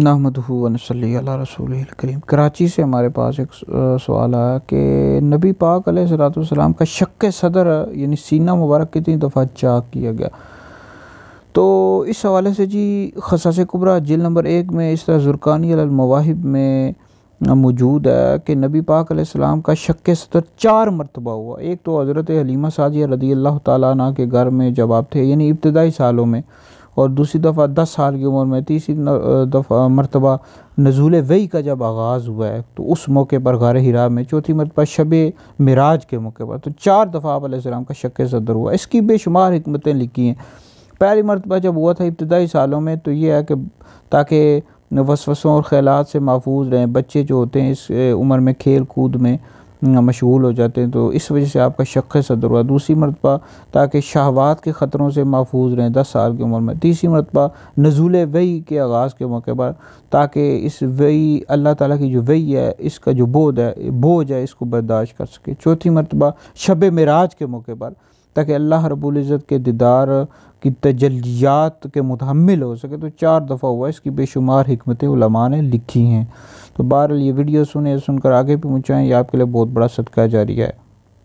नहमदुहु व नसल्ली अला रसूलिल करीम। कराची से हमारे पास एक सवाल आया कि नबी पाक अलैहिस्सलाम का शक्क सदर यानी सीना मुबारक कितनी दफ़ा चाक किया गया। तो इस हवाले से जी ख़सास कुबरा जिल्द नंबर 1 में इस तरह ज़ुरक़ानी अल मवाहिब में मौजूद है कि नबी पाक अलैहिस्सलाम का शक्क सदर 4 मरतबा हुआ। एक तो हज़रत हलीमा सादिया रज़ियल्लाहु ताला अन्हा के घर में जब आप थे यानी इब्तदाई सालों में, और दूसरी दफ़ा 10 साल की उम्र में, तीसरी दफ़ा मरतबा नज़ूल वही का जब आगाज़ हुआ है तो उस मौके पर गार हिरा में, चौथी मरतबा शब मिराज के मौके पर। तो 4 दफ़ा आप अलैहिस्सलाम का शक्क सदर हुआ। इसकी बेशुमार हिकमतें लिखी हैं। पहली मरतबा जब हुआ था इब्तदाई सालों में तो ये है कि ताकि वसवसों और ख़यालात से महफूज रहें। बच्चे जो होते हैं इस उम्र में खेल कूद में मशगूल हो जाते हैं, तो इस वजह से आपका शक्क सदर हुआ। दूसरी मरतबा ताकि शहवात के ख़तरों से महफूज रहें 10 साल की उम्र में। तीसरी मरतबा नज़ूल वही के आगाज़ के मौके पर, ताकि इस वही अल्लाह ताला की जो वही है इसका जो बोझ है इसको बर्दाश्त कर सके। चौथी मरतबा शब मिराज के मौके पर, ताकि अल्लाह रब्बुल इज़्ज़त के दीदार की तजल्लियात के मुतहम्मिल हो सके। तो 4 दफ़ा हुआ। इसकी बेशुमार हिकमतें उलमा ने लिखी हैं। तो बहरहाल ये वीडियो सुनकर आगे भी पहुँचाएँ, ये आपके लिए बहुत बड़ा सदका जारिया है।